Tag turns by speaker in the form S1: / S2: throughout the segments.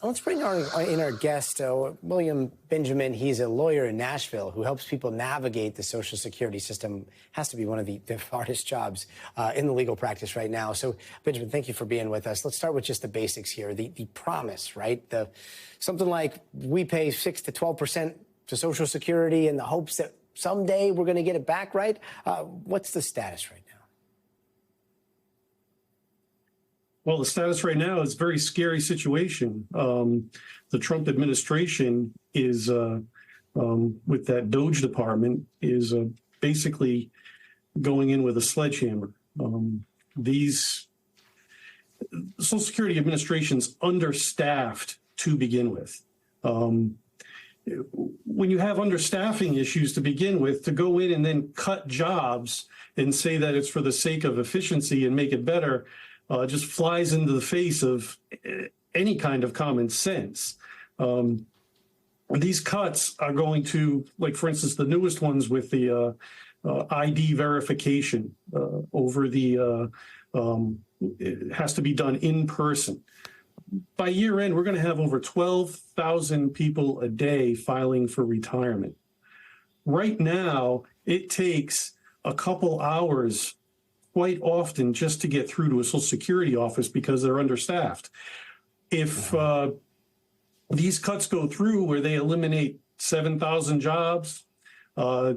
S1: Let's bring in our guest, William Benjamin. He's a lawyer in Nashville who helps people navigate the Social Security system. Has to be one of the hardest jobs in the legal practice right now. So, Benjamin, thank you for being with us. Let's start with just the basics here. The promise, right? Something like we pay 6 to 12% to Social Security in the hopes that someday we're going to get it back, right? What's the status right now?
S2: Well, the status right now is a very scary situation. The Trump administration is, with that DOGE department, is basically going in with a sledgehammer. These Social Security administration's understaffed to begin with. When you have understaffing issues to begin with, to go in and then cut jobs and say that it's for the sake of efficiency and make it better, just flies into the face of any kind of common sense. These cuts are going to, like, for instance, the newest ones with the ID verification over the, it has to be done in person. By year end, we're going to have over 12,000 people a day filing for retirement. Right now, it takes a couple hours quite often just to get through to a Social Security office because they're understaffed. If these cuts go through where they eliminate 7,000 jobs and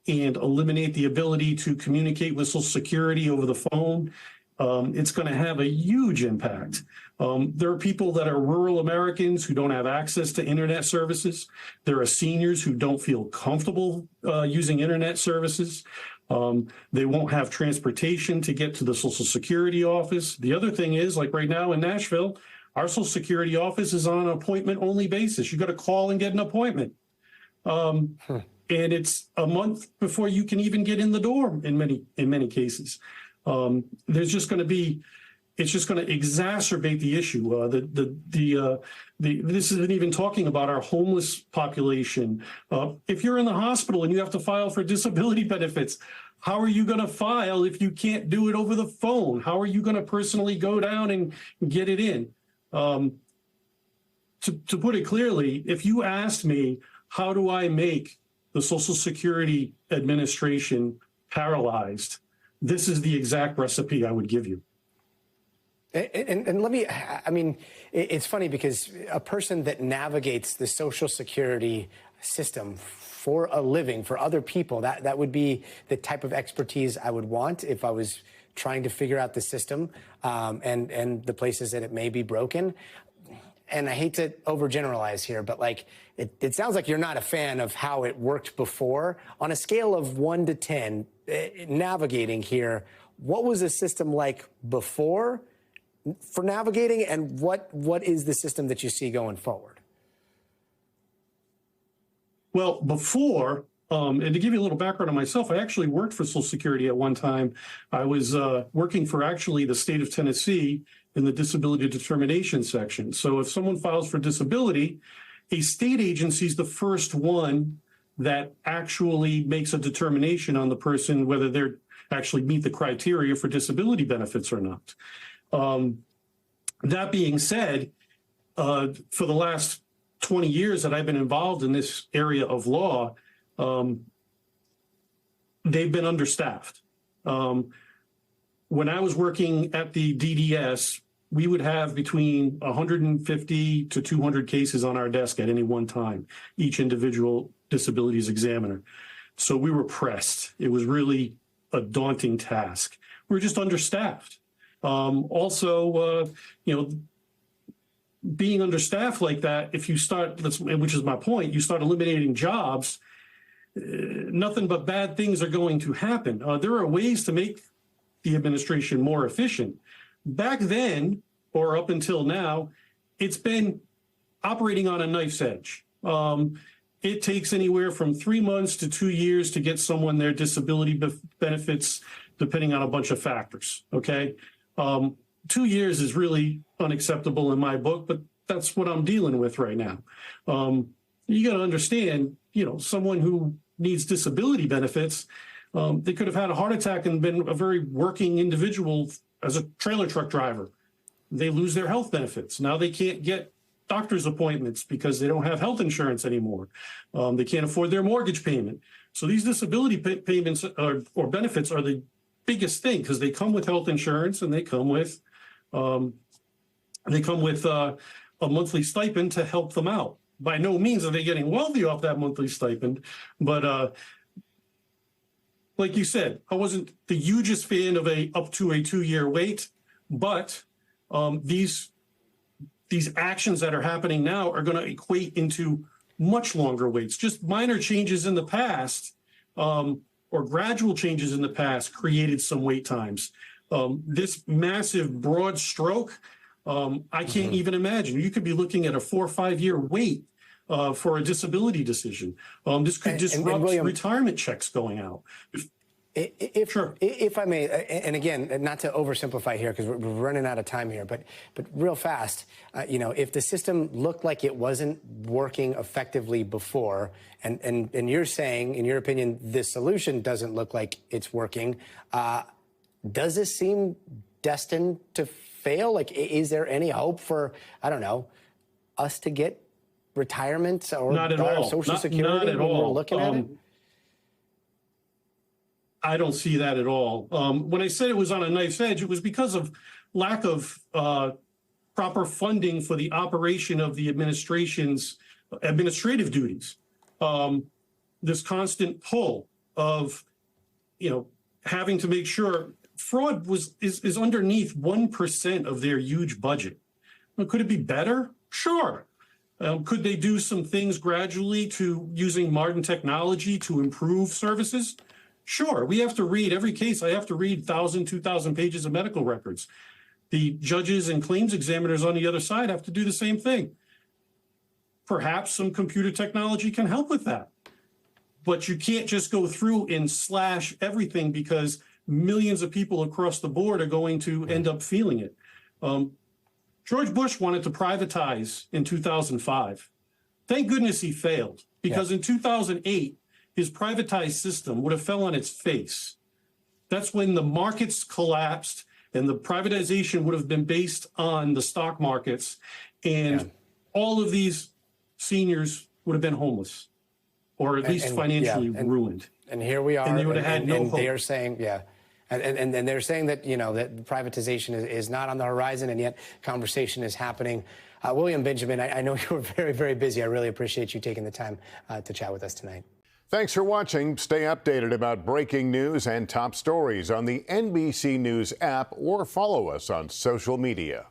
S2: eliminate the ability to communicate with Social Security over the phone, it's going to have a huge impact. There are people that are rural Americans who don't have access to internet services. There are seniors who don't feel comfortable using internet services. They won't have transportation to get to the Social Security office. The other thing is, like right now in Nashville, our Social Security office is on an appointment-only basis. You got to call and get an appointment. And it's a month before you can even get in the door in many cases. There's just going to be, it's just going to exacerbate the issue. This isn't even talking about our homeless population. If you're in the hospital and you have to file for disability benefits, how are you going to file if you can't do it over the phone? How are you going to personally go down and get it in? To put it clearly, if you asked me, how do I make the Social Security Administration paralyzed, this is the exact recipe I would give you.
S1: And let me, I mean, it's funny because a person that navigates the Social Security system for a living, for other people, that would be the type of expertise I would want if I was trying to figure out the system and the places that it may be broken. And I hate to overgeneralize here, but like, it sounds like you're not a fan of how it worked before. On a scale of 1 to 10, navigating here, what was the system like before for navigating, and what is the system that you see going forward?
S2: Well, before, and to give you a little background on myself, I actually worked for Social Security at one time. I was working for actually the state of Tennessee in the disability determination section. So if someone files for disability, a state agency is the first one that actually makes a determination on the person whether they're actually meet the criteria for disability benefits or not. That being said, for the last 20 years that I've been involved in this area of law, they've been understaffed. When I was working at the DDS, we would have between 150 to 200 cases on our desk at any one time, each individual disabilities examiner. So we were pressed. It was really a daunting task. We were just understaffed. Also, being understaffed like that, if you start, which is my point, you start eliminating jobs, nothing but bad things are going to happen. There are ways to make the administration more efficient. Back then, or up until now, it's been operating on a knife's edge. It takes anywhere from 3 months to 2 years to get someone their disability benefits, depending on a bunch of factors, okay? 2 years is really unacceptable in my book, but that's what I'm dealing with right now. You got to understand, someone who needs disability benefits, they could have had a heart attack and been a very working individual as a trailer truck driver. They lose their health benefits. Now they can't get doctor's appointments because they don't have health insurance anymore. They can't afford their mortgage payment. So these disability payments or benefits are the biggest thing because they come with health insurance and they come with a monthly stipend to help them out. By no means are they getting wealthy off that monthly stipend, but like you said, I wasn't the hugest fan of up to a 2-year wait, but these actions that are happening now are going to equate into much longer waits. Just minor changes in the past or gradual changes in the past created some wait times. This massive broad stroke, I can't even imagine. You could be looking at a 4 or 5 year wait for a disability decision. This could disrupt William, retirement checks going out.
S1: If I may, and again, not to oversimplify here because we're running out of time here, but real fast, if the system looked like it wasn't working effectively before, and you're saying, in your opinion, this solution doesn't look like it's working, does this seem destined to fail? Like, is there any hope for, I don't know, us to get retirement or Social Security when we're looking at it?
S2: I don't see that at all. When I said it was on a knife's edge, it was because of lack of proper funding for the operation of the administration's administrative duties. This constant pull of, having to make sure fraud is underneath 1% of their huge budget. Well, could it be better? Sure. Could they do some things gradually to using modern technology to improve services? Sure. We have to read every case. I have to read 1,000, 2,000 pages of medical records. The judges and claims examiners on the other side have to do the same thing. Perhaps some computer technology can help with that. But you can't just go through and slash everything because millions of people across the board are going to end up feeling it. George Bush wanted to privatize in 2005. Thank goodness he failed, because in 2008, his privatized system would have fell on its face. That's when the markets collapsed and the privatization would have been based on the stock markets, and all of these seniors would have been homeless or at least financially ruined.
S1: And here we are.
S2: And they would have had no hope.
S1: They are saying, and they're saying that, that privatization is not on the horizon, and yet conversation is happening. William Benjamin, I know you were very, very busy. I really appreciate you taking the time to chat with us tonight.
S3: Thanks for watching. Stay updated about breaking news and top stories on the NBC News app or follow us on social media.